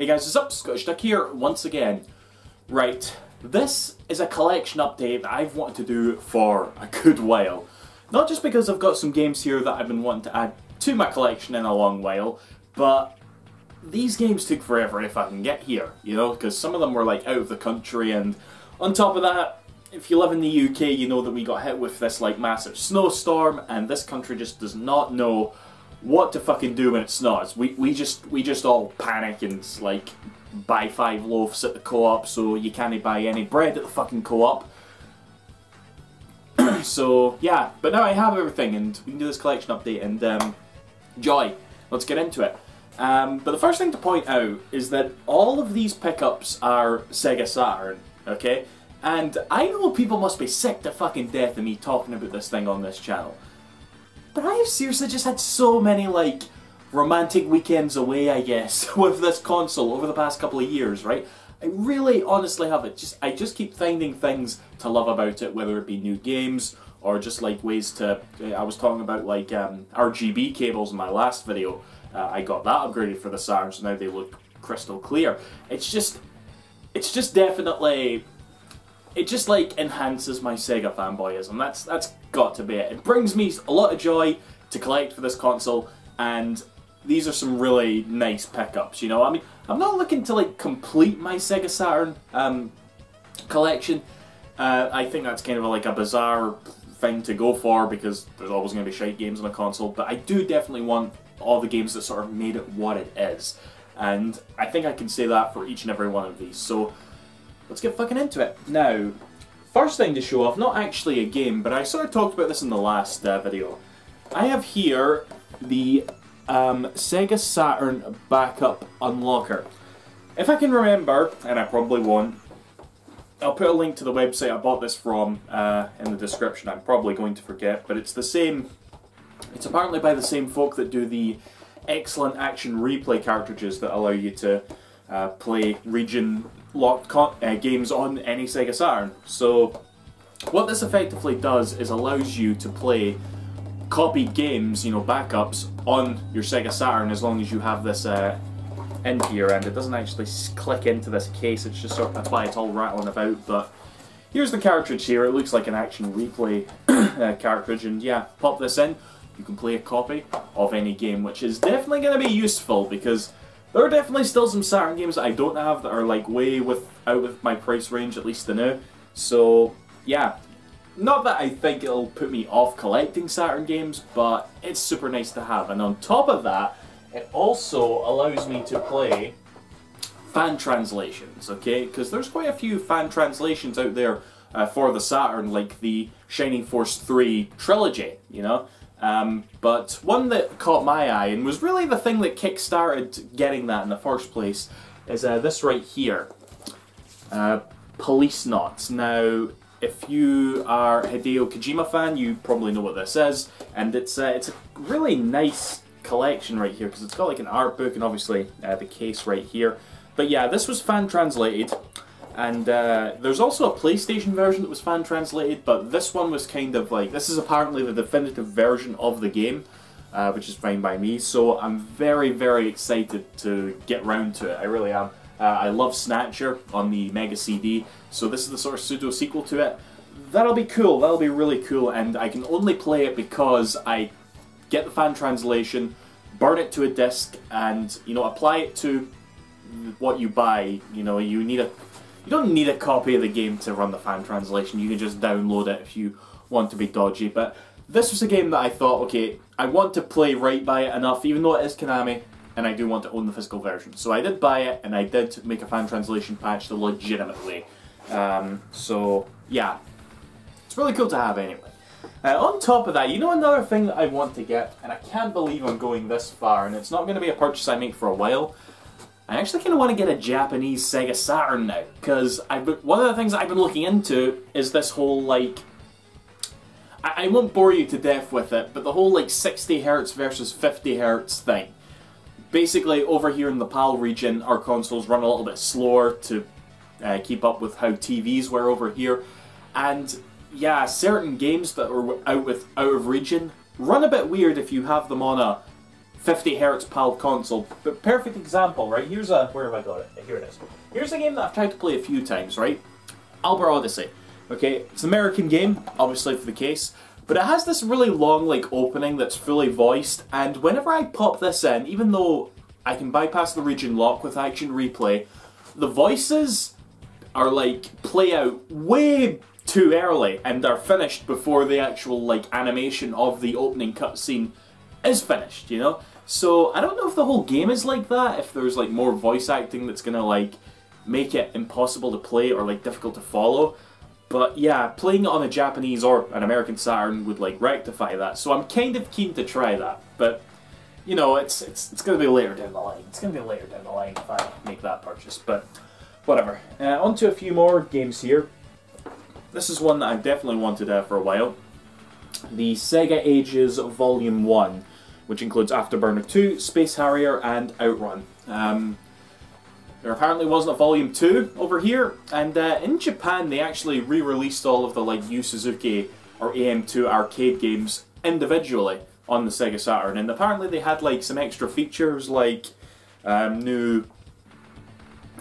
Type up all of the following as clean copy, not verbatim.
Hey guys, what's up? Scottish Duck here once again. Right, this is a collection update that I've wanted to do for a good while. Not just because I've got some games here that I've been wanting to add to my collection in a long while, but these games took forever if I can get here, you know, because some of them were like out of the country, and on top of that, if you live in the UK, you know that we got hit with this like massive snowstorm, and this country just does not know what to fucking do when it snows. We just all panic and like buy 5 loaves at the co-op, so you can't buy any bread at the fucking co-op. So yeah, but now I have everything, and we can do this collection update, and joy. Let's get into it. But the first thing to point out is that all of these pickups are Sega Saturn, okay? And I know people must be sick to fucking death of me talking about this thing on this channel. But I have seriously just had so many, like, romantic weekends away, I guess, with this console over the past couple of years, right? I really, honestly have it. I just keep finding things to love about it, whether it be new games, or just, like, ways to... I was talking about, like, RGB cables in my last video. I got that upgraded for the Saturn, so now they look crystal clear. It's just definitely... It just, like, enhances my Sega fanboyism. That's got to be it. It brings me a lot of joy to collect for this console, and these are some really nice pickups, you know? I mean, I'm not looking to, like, complete my Sega Saturn collection. I think that's kind of like a bizarre thing to go for, because there's always going to be shite games on a console, but I do definitely want all the games that sort of made it what it is. And I think I can say that for each and every one of these. So let's get fucking into it. Now, first thing to show off, not actually a game, but I sort of talked about this in the last video. I have here the Sega Saturn Backup Unlocker. If I can remember, and I probably won't, I'll put a link to the website I bought this from in the description. I'm probably going to forget, but it's the same. It's apparently by the same folk that do the excellent action replay cartridges that allow you to play region-locked games on any Sega Saturn. So what this effectively does is allows you to play copied games, you know, backups, on your Sega Saturn as long as you have this in here, and it doesn't actually click into this case, it's just sort of, that's why it's all rattling about. But here's the cartridge here. It looks like an action replay cartridge, and yeah, pop this in, you can play a copy of any game, which is definitely going to be useful, because there are definitely still some Saturn games that I don't have that are like way out of my price range, at least to now. So yeah, not that I think it'll put me off collecting Saturn games, but it's super nice to have. And on top of that, it also allows me to play fan translations, okay? Because there's quite a few fan translations out there for the Saturn, like the Shining Force 3 trilogy, you know? But one that caught my eye, and was really the thing that kick-started getting that in the first place, is this right here. Police Knots. Now, if you are a Hideo Kojima fan, you probably know what this is, and it's a really nice collection right here, because it's got like an art book and obviously the case right here. But yeah, this was fan translated, and there's also a PlayStation version that was fan translated, but this one was kind of like, this is apparently the definitive version of the game, which is fine by me, so I'm very, very excited to get round to it. I really am. I love Snatcher on the Mega CD, so this is the sort of pseudo-sequel to it. That'll be cool, that'll be really cool, and I can only play it because I get the fan translation, burn it to a disc, and, you know, apply it to what you buy. You know, you don't need a copy of the game to run the fan translation, you can just download it if you want to be dodgy. But this was a game that I thought, okay, I want to play right by it enough, even though it is Konami, and I do want to own the physical version. So I did buy it, and I did make a fan translation patch the legitimate way. So yeah, it's really cool to have anyway. On top of that, you know, another thing that I want to get, and I can't believe I'm going this far, and it's not going to be a purchase I make for a while. I actually kind of want to get a Japanese Sega Saturn now, because one of the things that I've been looking into is this whole, like, I won't bore you to death with it, but the whole, like, 60 Hz versus 50 Hz thing. Basically, over here in the PAL region, our consoles run a little bit slower to keep up with how TVs were over here, and yeah, certain games that are out of region run a bit weird if you have them on a 50 Hz PAL console. But perfect example, right? Here's a... Where have I got it? Here it is. Here's a game that I've tried to play a few times, right? Albert Odyssey. Okay, it's an American game, obviously for the case, but it has this really long, like, opening that's fully voiced, and whenever I pop this in, even though I can bypass the region lock with Action Replay, the voices are, like, play out way too early, and are finished before the actual, like, animation of the opening cutscene is finished, you know? So, I don't know if the whole game is like that, if there's, like, more voice acting that's gonna, like, make it impossible to play or, like, difficult to follow. But yeah, playing it on a Japanese or an American Saturn would, like, rectify that. So I'm kind of keen to try that. But, you know, it's going to be later down the line. It's going to be later down the line if I make that purchase. But whatever. On to a few more games here. This is one that I've definitely wanted for a while. The Sega Ages Volume 1, which includes Afterburner 2, Space Harrier, and Outrun. There apparently wasn't a Volume 2 over here, and in Japan they actually re-released all of the, like, Yu Suzuki or AM2 arcade games individually on the Sega Saturn, and apparently they had, like, some extra features like new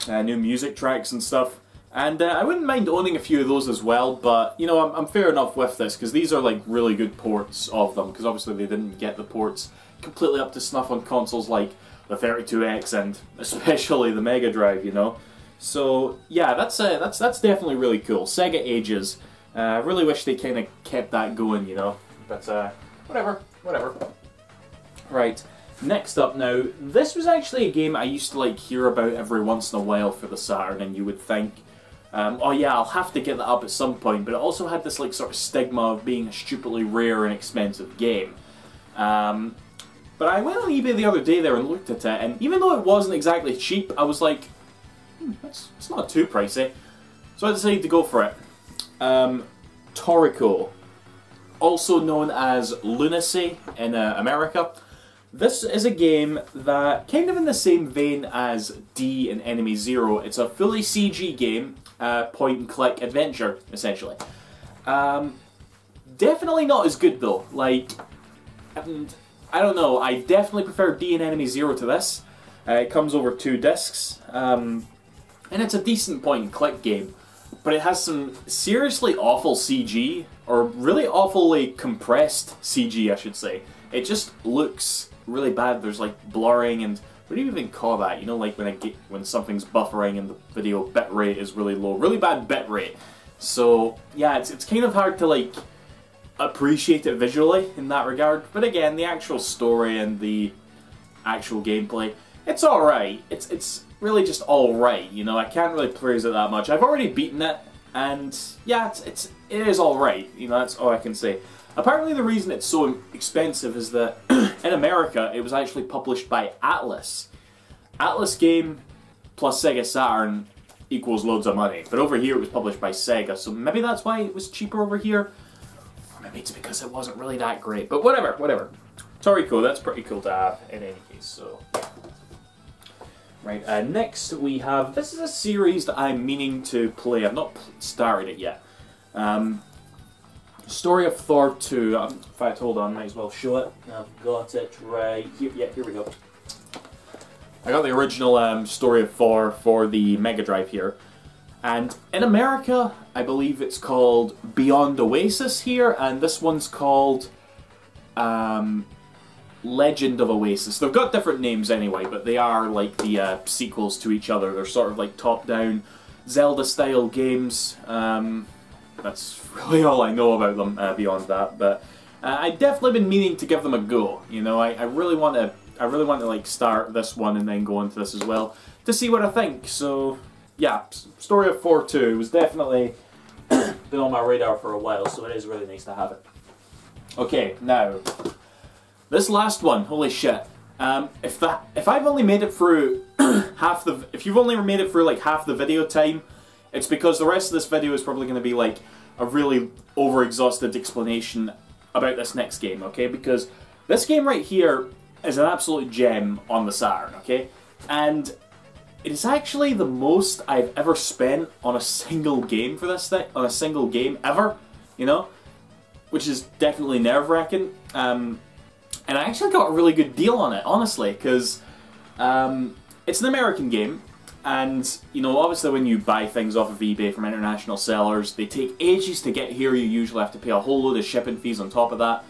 music tracks and stuff. And I wouldn't mind owning a few of those as well, but, you know, I'm fair enough with this, because these are, like, really good ports of them, because obviously they didn't get the ports completely up to snuff on consoles like the 32X and especially the Mega Drive, you know. So yeah, that's definitely really cool. Sega Ages. I really wish they kind of kept that going, you know. But whatever. Right. Next up now, this was actually a game I used to, like, hear about every once in a while for the Saturn, and you would think, oh yeah, I'll have to get that up at some point. But it also had this, like, sort of stigma of being a stupidly rare and expensive game. But I went on eBay the other day there and looked at it, and even though it wasn't exactly cheap, I was like, it's not too pricey. So I decided to go for it. Toric, also known as Lunacy in America. This is a game that, kind of in the same vein as D and Enemy Zero, it's a fully CG game, point-and-click adventure, essentially. Definitely not as good though. Like, I don't know, I definitely prefer D and Enemy Zero to this. It comes over 2 discs, and it's a decent point-and-click game, but it has some seriously awful CG, or really awfully compressed CG, I should say. It just looks really bad. There's, like, blurring, and what do you even call that? You know, like when something's buffering and the video bitrate is really low. Really bad bitrate. So yeah, it's kind of hard to, like, appreciate it visually in that regard, but again, the actual story and the actual gameplay, it's alright. It's really just alright, you know. I can't really praise it that much. I've already beaten it, and yeah, it is alright, you know, that's all I can say. Apparently the reason it's so expensive is that in America it was actually published by Atlas. Atlas game plus Sega Saturn equals loads of money, but over here it was published by Sega, so maybe that's why it was cheaper over here. Maybe it's because it wasn't really that great, but whatever. Toric, that's pretty cool to have in any case, so... Right, next we have... This is a series that I'm meaning to play. I've not started it yet. Story of Thor 2. In fact, hold on, might as well show it. I've got it right here. Yeah, here we go. I got the original Story of Thor for the Mega Drive here. And in America, I believe it's called Beyond Oasis here, and this one's called Legend of Oasis. They've got different names anyway, but they are like the sequels to each other. They're sort of like top-down Zelda-style games. That's really all I know about them beyond that. But I've definitely been meaning to give them a go. You know, I really want to like start this one and then go into this as well to see what I think. So yeah, Story of Thor 2 was definitely been on my radar for a while, so it is really nice to have it. Okay, now this last one, holy shit! If I've only made it through if you've only made it through like half the video time, it's because the rest of this video is probably going to be like a really over-exhausted explanation about this next game, okay? Because this game right here is an absolute gem on the Saturn, okay? And it is actually the most I've ever spent on a single game for this thing, on a single game ever, you know? Which is definitely nerve-wracking. And and I actually got a really good deal on it, honestly, because it's an American game, and, you know, obviously when you buy things off of eBay from international sellers, they take ages to get here. You usually have to pay a whole load of shipping fees on top of that.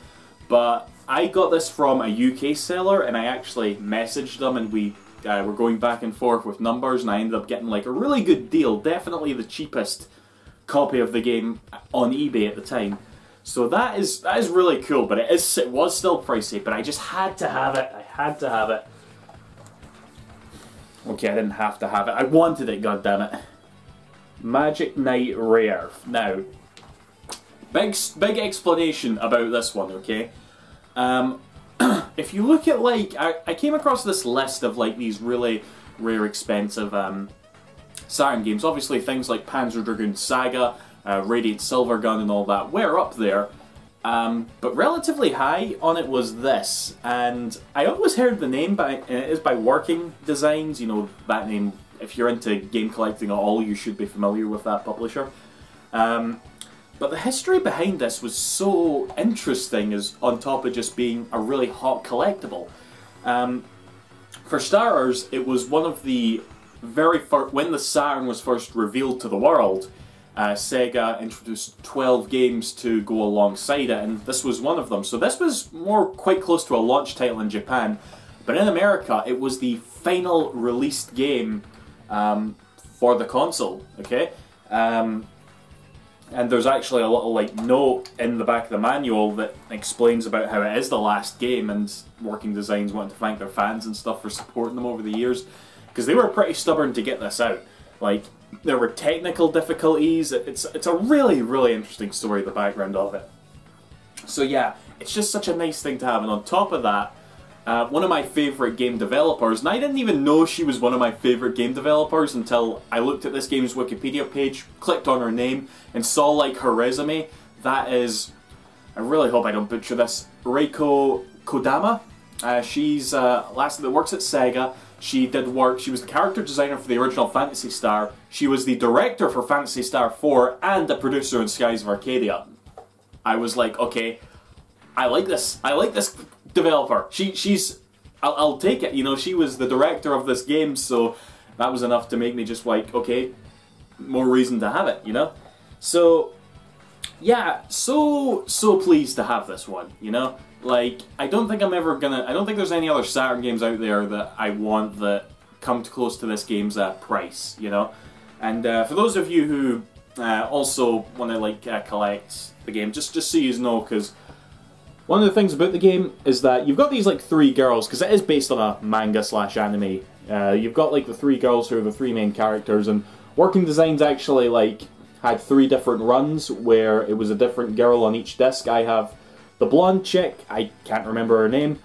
But I got this from a UK seller, and I actually messaged them, and we were going back and forth with numbers, and I ended up getting like a really good deal. Definitely the cheapest copy of the game on eBay at the time. So that is really cool, but it was still pricey, but I just had to have it. I had to have it. Okay, I didn't have to have it. I wanted it, goddammit. Magic Knight Rayearth. Now, big explanation about this one, okay? If you look at, like, I came across this list of, like, these really rare, expensive Saturn games. Obviously, things like Panzer Dragoon Saga, Radiant Silvergun and all that were up there. But relatively high on it was this, and I always heard the name, but it is by Working Designs. You know, that name, if you're into game collecting at all, you should be familiar with that publisher. But the history behind this was so interesting, as on top of just being a really hot collectible. For starters, it was one of the very first, when the Saturn was first revealed to the world, Sega introduced 12 games to go alongside it, and this was one of them. So this was quite close to a launch title in Japan, but in America it was the final released game for the console, okay? And there's actually a little like note in the back of the manual that explains about how it is the last game, and Working Designs wanted to thank their fans and stuff for supporting them over the years, because they were pretty stubborn to get this out. Like, there were technical difficulties. It's a really, really interesting story, the background of it. So yeah, it's just such a nice thing to have. And on top of that, one of my favourite game developers, and I didn't even know she was one of my favourite game developers until I looked at this game's Wikipedia page, clicked on her name, and saw like her resume. That is, I really hope I don't butcher this, Reiko Kodama. She's lastly that works at Sega. She did work, she was the character designer for the original Phantasy Star, she was the director for Phantasy Star 4, and the producer in Skies of Arcadia. I was like, okay, I like this developer. I'll take it, you know, she was the director of this game, so that was enough to make me just like, okay, more reason to have it, you know? So, yeah, so pleased to have this one, you know? Like, I don't think there's any other Saturn games out there that I want that come close to this game's price, you know? And for those of you who also want to, like, collect the game, just so you know, because one of the things about the game is that you've got these, like, 3 girls, because it is based on a manga/anime. You've got, like, the 3 girls who are the 3 main characters, and Working Designs actually, like, had 3 different runs where it was a different girl on each disc. I have the blonde chick, I can't remember her name,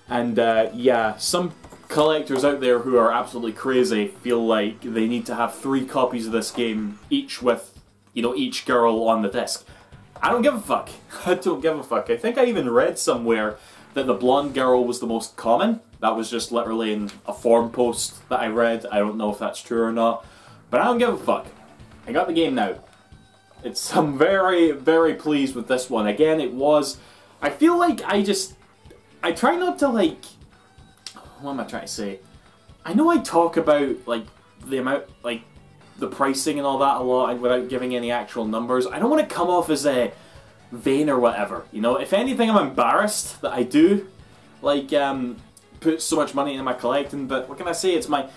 and yeah, some collectors out there who are absolutely crazy feel like they need to have 3 copies of this game, each with, you know, each girl on the disc. I don't give a fuck. I don't give a fuck. I think I even read somewhere that the blonde girl was the most common. That was just literally in a forum post that I read. I don't know if that's true or not, but I don't give a fuck. I got the game now. I'm very, very pleased with this one. Again, I feel like I try not to, like, what am I trying to say? I know I talk about, like, the amount, like, the pricing and all that a lot without giving any actual numbers. I don't want to come off as vain or whatever, you know? If anything, I'm embarrassed that I do, like, put so much money into my collecting, but what can I say? It's my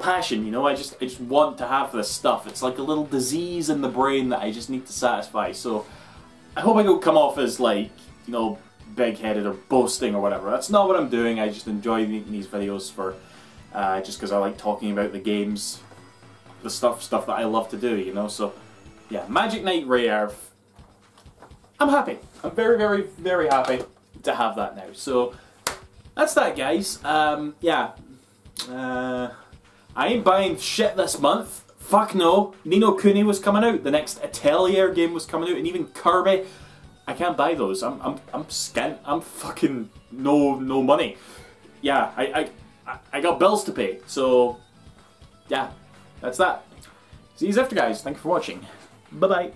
passion, you know? I just want to have this stuff. It's like a little disease in the brain that I just need to satisfy, so I hope I don't come off as, like, you know, big-headed or boasting or whatever. That's not what I'm doing. I just enjoy making these videos for, just because I like talking about the games, the stuff that I love to do, you know? So, yeah, Magic Knight Rayearth. I'm happy. I'm very, very, very happy to have that now. So, that's that, guys. Yeah. I ain't buying shit this month. Fuck no. Ni no Kuni was coming out. The next Atelier game was coming out, and even Kirby. I can't buy those. I'm skint. I'm fucking no money. Yeah, I got bills to pay. So yeah, that's that. See you after, guys. Thank you for watching. Bye bye.